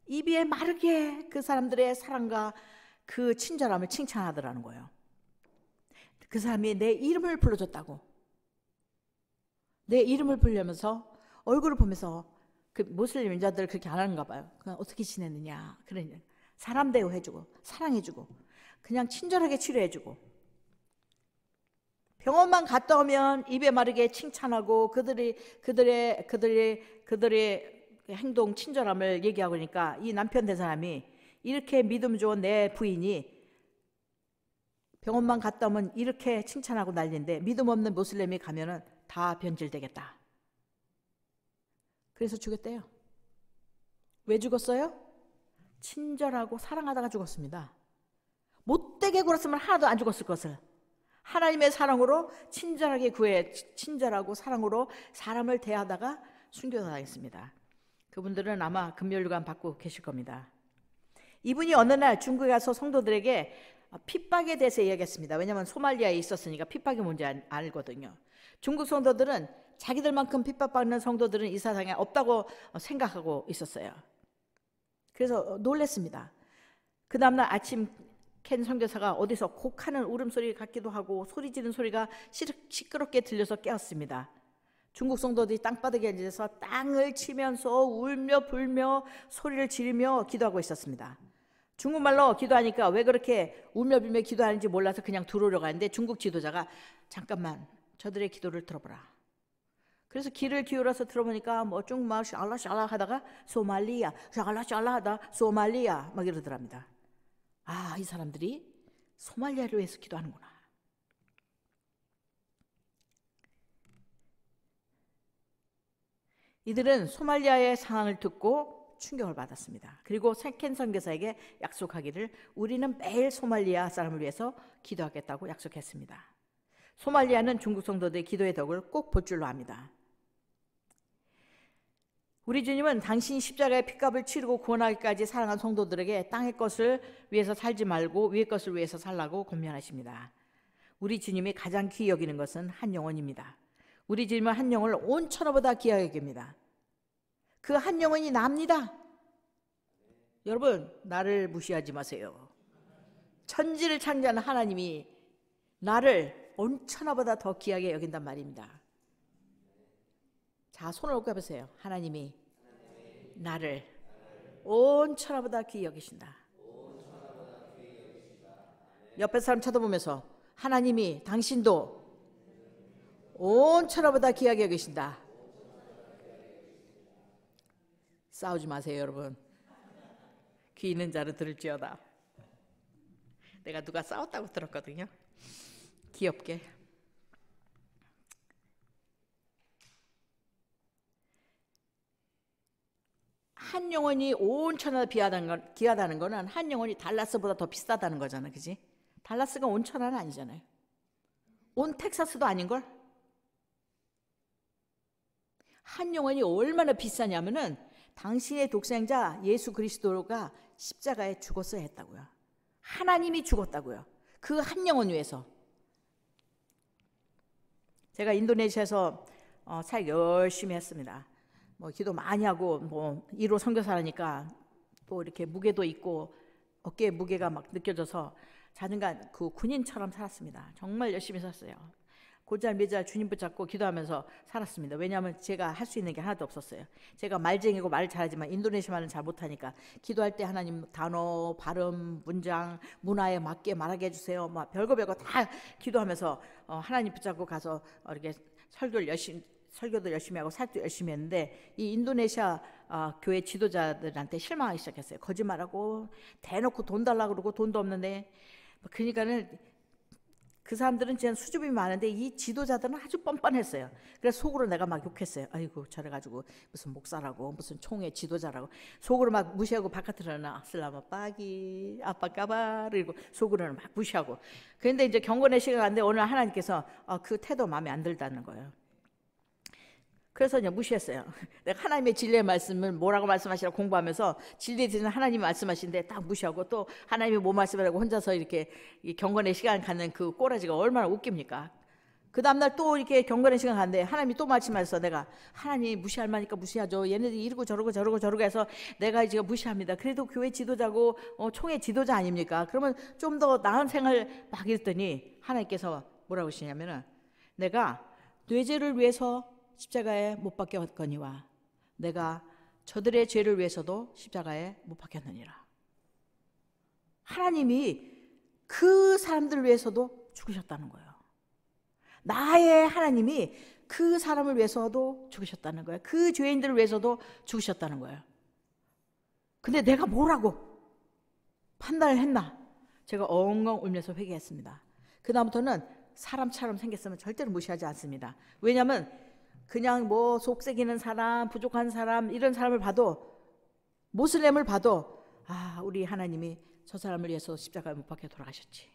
입에 마르게 그 사람들의 사랑과 그 친절함을 칭찬하더라는 거예요. 그 사람이 내 이름을 불러줬다고. 내 이름을 부르면서 얼굴을 보면서 그 모슬림 인자들 그렇게 안 하는가 봐요. 그냥 어떻게 지냈느냐, 그러냐. 사람 대우해주고 사랑해주고 그냥 친절하게 치료해주고, 병원만 갔다 오면 입에 마르게 칭찬하고 그들의 행동 친절함을 얘기하고 그러니까 이 남편 된 사람이 이렇게 믿음 좋은 내 부인이 병원만 갔다 오면 이렇게 칭찬하고 난리인데 믿음 없는 모슬렘이 가면은 다 변질되겠다. 그래서 죽였대요. 왜 죽었어요? 친절하고 사랑하다가 죽었습니다. 못되게 굴었으면 하나도 안 죽었을 것을 하나님의 사랑으로 친절하게 친절하고 사랑으로 사람을 대하다가 순교당했습니다. 그분들은 아마 금멸류관 받고 계실 겁니다. 이분이 어느 날 중국에 가서 성도들에게 핍박에 대해서 이야기했습니다. 왜냐하면 소말리아에 있었으니까 핍박이 뭔지 알거든요. 중국 성도들은 자기들만큼 핍박받는 성도들은 이 세상에 없다고 생각하고 있었어요. 그래서 놀랬습니다. 그 다음날 아침 켄 선교사가 어디서 곡하는 울음소리 같기도 하고 소리 지르는 소리가 시끄럽게 들려서 깨었습니다. 중국 성도들이 땅바닥에 앉아서 땅을 치면서 울며 불며 소리를 지르며 기도하고 있었습니다. 중국말로 기도하니까 왜 그렇게 울며 불며 기도하는지 몰라서 그냥 들어오려고 하는데 중국 지도자가 잠깐만 저들의 기도를 들어보라. 그래서 귀를 기울여서 들어보니까 뭐 중국말 샬라샬라 하다가 소말리아, 샬라샬라 하다 소말리아 막 이러더랍니다. 아, 이 사람들이 소말리아를 위해서 기도하는구나. 이들은 소말리아의 상황을 듣고 충격을 받았습니다. 그리고 켄 선교사에게 약속하기를 우리는 매일 소말리아 사람을 위해서 기도하겠다고 약속했습니다. 소말리아는 중국 성도들의 기도의 덕을 꼭 볼 줄로 압니다. 우리 주님은 당신이 십자가의 핏값을 치르고 구원하기까지 사랑한 성도들에게 땅의 것을 위해서 살지 말고 위의 것을 위해서 살라고 권면하십니다. 우리 주님이 가장 귀히 여기는 것은 한 영혼입니다. 우리 주님은 한 영혼을 온 천하보다 귀하게 여깁니다. 그 한 영혼이 납니다. 여러분, 나를 무시하지 마세요. 천지를 창조하는 하나님이 나를 온 천하보다 더 귀하게 여긴단 말입니다. 자, 손을 얹고 해보세요. 하나님이 나를 온 천하보다 귀히 여기신다. 옆에 사람 쳐다보면서 하나님이 당신도 온 천하보다 귀하게 여기신다. 싸우지 마세요, 여러분. 귀 있는 자는 들을지어다. 내가 누가 싸웠다고 들었거든요. 귀엽게. 한 영혼이 온 천하보다 귀하다는 거는 한 영혼이 달라스보다 더 비싸다는 거잖아, 그지? 달라스가 온천하는 아니잖아요. 온 텍사스도 아닌걸? 한 영혼이 얼마나 비싸냐면은 당신의 독생자 예수 그리스도가 십자가에 죽었어야 했다고요. 하나님이 죽었다고요. 그 한 영혼 위해서. 제가 인도네시아에서 사역 열심히 했습니다. 기도 많이 하고 1호 선교사라니까 또 이렇게 무게도 있고 어깨에 무게가 막 느껴져서 자신감 그 군인처럼 살았습니다. 정말 열심히 살았어요. 곧잘 매잘 주님 붙잡고 기도하면서 살았습니다. 왜냐하면 제가 할 수 있는 게 하나도 없었어요. 제가 말쟁이고 말을 잘하지만 인도네시아 말은 잘 못하니까 기도할 때 하나님 단어, 발음, 문장, 문화에 맞게 말하게 해주세요. 막 별거 다 기도하면서 하나님 붙잡고 가서 이렇게 설교도 열심히 하고 사역도 열심히 했는데 이 인도네시아 교회 지도자들한테 실망하기 시작했어요. 거짓말하고 대놓고 돈 달라고 그러고 돈도 없는데 그러니까는 그 사람들은 진짜 수줍음이 많은데 이 지도자들은 아주 뻔뻔했어요. 그래서 속으로 내가 막 욕했어요. 아이고 저래가지고 무슨 목사라고 무슨 총회 지도자라고 속으로 막 무시하고 바깥으로는 아슬라마 빠기 아빠 까바 그리고 속으로는 막 무시하고. 그런데 이제 경건의 시간 갔는데 오늘 하나님께서 그 태도 마음에 안 들다는 거예요. 그래서 이제 무시했어요. 내가 하나님의 진리의 말씀을 뭐라고 말씀하시라고 공부하면서 진리에 대해서 하나님이 말씀하시는데 딱 무시하고 또 하나님이 뭐 말씀하라고 혼자서 이렇게 경건의 시간 갖는 그 꼬라지가 얼마나 웃깁니까? 그 다음날 또 이렇게 경건의 시간 갔는데 하나님이 또 말씀하셔서 내가 하나님 무시할 만하니까 무시하죠. 얘네들이 이러고 저러고 해서 내가 지금 무시합니다. 그래도 교회 지도자고 총회 지도자 아닙니까? 그러면 좀 더 나은 생활 막 이랬더니 하나님께서 뭐라고 하시냐면은 내가 뇌죄를 위해서 십자가에 못 박혔거니와 내가 저들의 죄를 위해서도 십자가에 못 박혔느니라. 하나님이 그 사람들을 위해서도 죽으셨다는 거예요. 나의 하나님이 그 사람을 위해서도 죽으셨다는 거예요. 그 죄인들을 위해서도 죽으셨다는 거예요. 근데 내가 뭐라고 판단을 했나? 제가 엉엉 울면서 회개했습니다. 그 다음부터는 사람처럼 생겼으면 절대로 무시하지 않습니다. 왜냐하면 그냥 속색이는 사람, 부족한 사람 이런 사람을 봐도 모슬렘을 봐도 우리 하나님이 저 사람을 위해서 십자가에 못 박혀 돌아가셨지.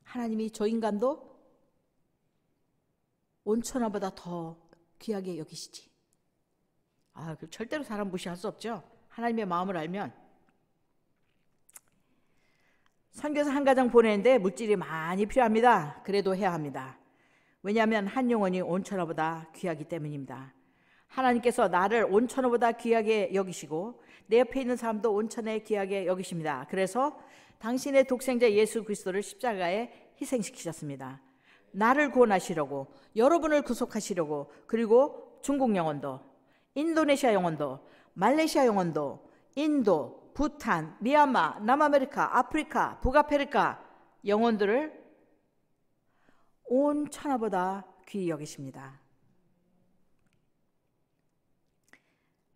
하나님이 저 인간도 온천하보다 더 귀하게 여기시지. 절대로 사람 무시할 수 없죠. 하나님의 마음을 알면. 선교사 한 가정 보내는데 물질이 많이 필요합니다. 그래도 해야 합니다. 왜냐하면 한 영혼이 온천하보다 귀하기 때문입니다. 하나님께서 나를 온천하보다 귀하게 여기시고 내 옆에 있는 사람도 온천에 귀하게 여기십니다. 그래서 당신의 독생자 예수 그리스도를 십자가에 희생시키셨습니다. 나를 구원하시려고, 여러분을 구속하시려고, 그리고 중국 영혼도, 인도네시아 영혼도, 말레이시아 영혼도, 인도, 부탄, 미얀마, 남아메리카, 아프리카, 북아프리카 영혼들을 온 천하보다 귀히 여기십니다.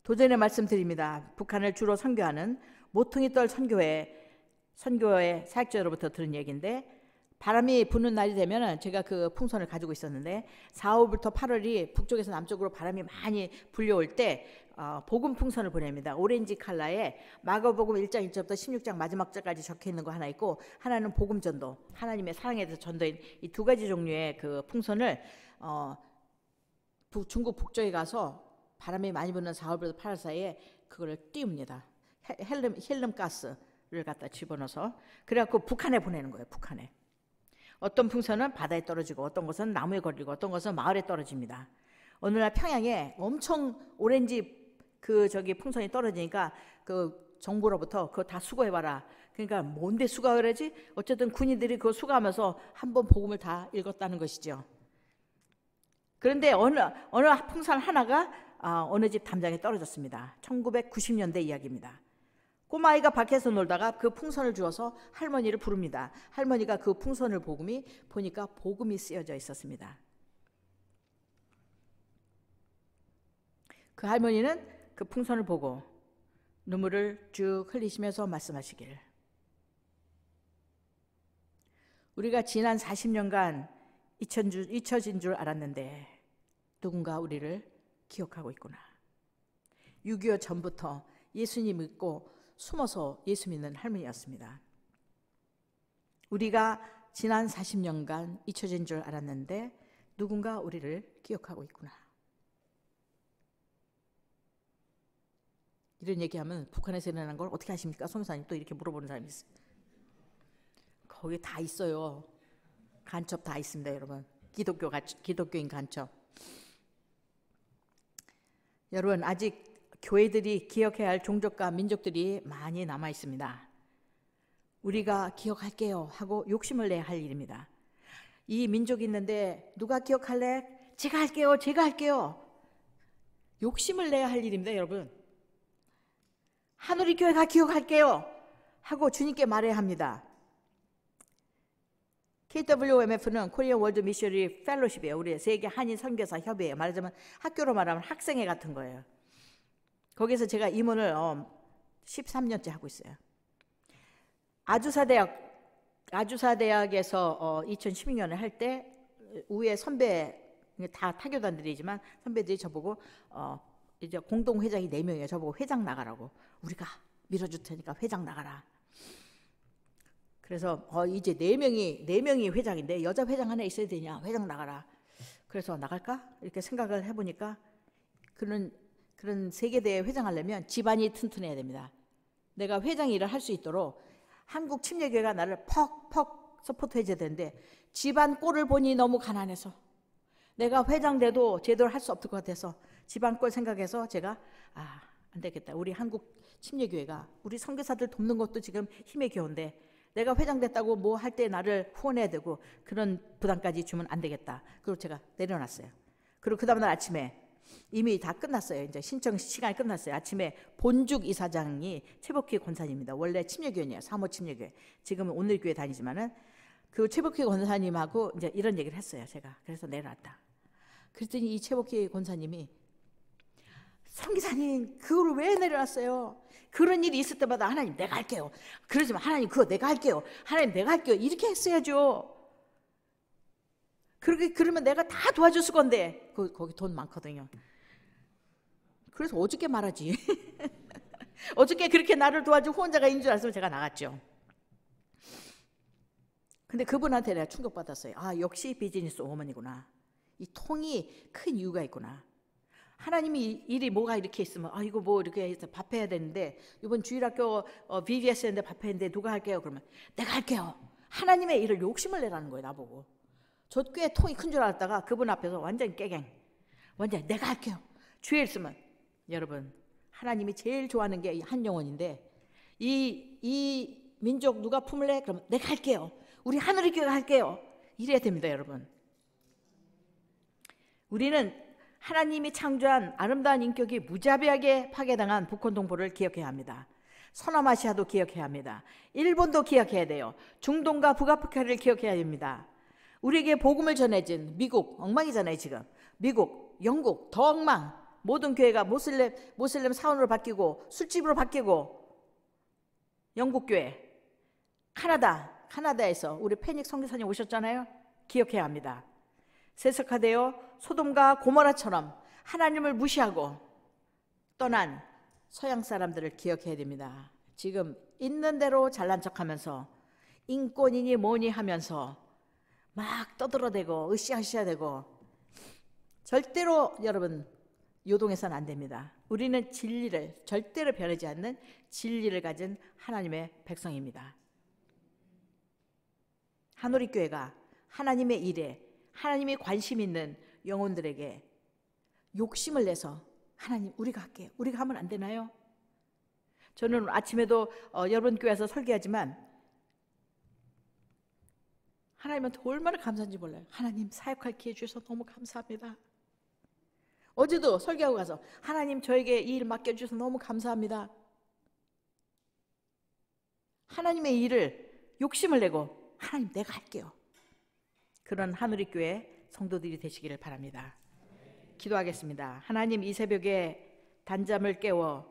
도전의 말씀드립니다. 북한을 주로 선교하는 모퉁이 떨 선교회 사역자로부터 들은 얘기인데 바람이 부는 날이 되면 제가 그 풍선을 가지고 있었는데 4월부터 8월이 북쪽에서 남쪽으로 바람이 많이 불려올 때 복음 풍선을 보냅니다. 오렌지 컬러에 마가복음 1장 1절부터 16장 마지막 절까지 적혀있는 거 하나 있고 하나는 복음 전도, 하나님의 사랑에 대해서 전도인 이 두 가지 종류의 그 풍선을 중국 북쪽에 가서 바람이 많이 부는 4월부터 8월 사이에 그거를 띄웁니다. 헬륨 가스를 갖다 집어넣어서 그래갖고 북한에 보내는 거예요. 북한에. 어떤 풍선은 바다에 떨어지고 어떤 것은 나무에 걸리고 어떤 것은 마을에 떨어집니다. 어느 날 평양에 엄청 오렌지 풍선이 떨어지니까 그 정부로부터 그거 다 수거해봐라. 그러니까 뭔데 수거를 하지? 어쨌든 군인들이 그거 수거하면서 한번 복음을 다 읽었다는 것이죠. 그런데 어느 풍선 하나가 어느 집 담장에 떨어졌습니다. 1990년대 이야기입니다. 꼬마아이가 밖에서 놀다가 그 풍선을 주워서 할머니를 부릅니다. 할머니가 그 풍선을 보니까 복음이 쓰여져 있었습니다. 그 할머니는 그 풍선을 보고 눈물을 쭉 흘리시면서 말씀하시길. 우리가 지난 40년간 잊혀진 줄 알았는데 누군가 우리를 기억하고 있구나. 6.25 전부터 예수님 믿고 숨어서 예수 믿는 할머니였습니다. 우리가 지난 40년간 잊혀진 줄 알았는데 누군가 우리를 기억하고 있구나. 이런 얘기하면 북한에서 일어난 걸 어떻게 아십니까? 송교사님 또 이렇게 물어보는 사람이 있어요. 거기 다 있어요. 간첩 다 있습니다, 여러분. 기독교인 간첩. 여러분, 아직 교회들이 기억해야 할 종족과 민족들이 많이 남아 있습니다. 우리가 기억할게요 하고 욕심을 내야 할 일입니다. 이 민족이 있는데 누가 기억할래? 제가 할게요. 제가 할게요. 욕심을 내야 할 일입니다, 여러분. 하늘이 교회가 기억할게요 하고 주님께 말해야 합니다. KWMF는 코리아 월드 미셔너리 펠로십이에요. 우리 세계 한인 선교사 협의회예요. 말하자면 학교로 말하면 학생회 같은 거예요. 거기서 제가 임원을 13년째 하고 있어요. 아주사대학에서 2012년에 할 때 우에 선배, 다 타교단들이지만 선배들이 저보고 이제 공동회장이 4명이에요. 저보고 회장 나가라고. 우리가 밀어줄 테니까 회장 나가라. 그래서 이제 4명이 회장인데 여자 회장 하나 있어야 되냐? 회장 나가라. 그래서 나갈까? 이렇게 생각을 해보니까 그런 세계대회 회장하려면 집안이 튼튼해야 됩니다. 내가 회장 일을 할 수 있도록 한국 침례교회가 나를 퍽퍽 서포트해줘야 되는데 집안 꼴을 보니 너무 가난해서 내가 회장 돼도 제대로 할 수 없을 것 같아서 집안 꼴 생각해서 제가 안 되겠다. 우리 한국 침례교회가 우리 선교사들 돕는 것도 지금 힘의 교회인데 내가 회장 됐다고 뭐 할 때 나를 후원해야 되고 그런 부담까지 주면 안 되겠다. 그리고 제가 내려놨어요. 그리고 그 다음날 아침에 이미 다 끝났어요. 이제 신청 시간이 끝났어요. 아침에 본죽 이사장이 최복희 권사님입니다. 원래 침례교회예요. 사모 침례교회. 지금은 오늘교회 다니지만은 그 최복희 권사님하고 이제 이런 얘기를 했어요. 제가 그래서 내려놨다. 그랬더니 이 최복희 권사님이 성기사님 그거를 왜 내려놨어요? 그런 일이 있을 때마다 하나님 내가 할게요. 그러지만 하나님 그거 내가 할게요. 하나님 내가 할게요. 이렇게 했어야죠. 그러면 내가 다 도와줬을 건데 거기 돈 많거든요. 그래서 어저께 말하지. 어저께 그렇게 나를 도와준 후원자가 있는 줄 알았으면 제가 나갔죠. 근데 그분한테 내가 충격받았어요. 역시 비즈니스 오먼이구나. 이 통이 큰 이유가 있구나. 하나님이 일이 뭐가 이렇게 있으면 이거 뭐 이렇게 해서 밥해야 되는데 이번 주일학교 VBS 했는데 밥했는데 누가 할게요? 그러면 내가 할게요. 하나님의 일을 욕심을 내라는 거예요. 나보고. 저 꽤 통이 큰 줄 알았다가 그분 앞에서 완전 깨갱. 완전 내가 할게요. 주일 있으면 여러분 하나님이 제일 좋아하는 게 한 영혼인데 이 민족 누가 품을래? 그러면 내가 할게요. 우리 하늘의 교회가 할게요. 이래야 됩니다, 여러분. 우리는 하나님이 창조한 아름다운 인격이 무자비하게 파괴당한 북한 동포를 기억해야 합니다. 서남아시아도 기억해야 합니다. 일본도 기억해야 돼요. 중동과 북아프리카를 기억해야 됩니다. 우리에게 복음을 전해진 미국, 엉망이잖아요 지금. 미국, 영국 더 엉망. 모든 교회가 모슬렘 사원으로 바뀌고 술집으로 바뀌고. 영국 교회, 카나다에서 우리 페닉 선교사님 오셨잖아요. 기억해야 합니다. 세속화되어 소돔과 고모라처럼 하나님을 무시하고 떠난 서양 사람들을 기억해야 됩니다. 지금 있는 대로 잘난 척하면서 인권이니 뭐니 하면서 막 떠들어대고 으쌰으쌰대고 절대로 여러분 요동해서는 안 됩니다. 우리는 진리를 절대로 변하지 않는 진리를 가진 하나님의 백성입니다. 한우리 교회가 하나님의 일에 하나님이 관심 있는 영혼들에게 욕심을 내서 하나님 우리가 할게요. 우리가 하면 안 되나요? 저는 아침에도 여러분 교회에서 설교하지만 하나님한테 얼마나 감사한지 몰라요. 하나님 사역할 기회 주셔서 너무 감사합니다. 어제도 설교하고 가서 하나님 저에게 이 일 맡겨주셔서 너무 감사합니다. 하나님의 일을 욕심을 내고 하나님 내가 할게요. 그런 하늘의 교회 성도들이 되시기를 바랍니다. 기도하겠습니다. 하나님 이 새벽에 단잠을 깨워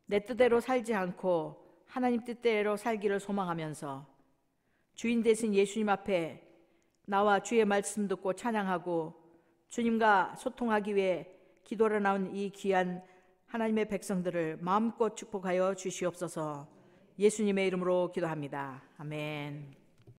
내 뜻대로 살지 않고 하나님 뜻대로 살기를 소망하면서 주인 되신 예수님 앞에 나와 주의 말씀 듣고 찬양하고 주님과 소통하기 위해 기도하러 나온 이 귀한 하나님의 백성들을 마음껏 축복하여 주시옵소서. 예수님의 이름으로 기도합니다. 아멘.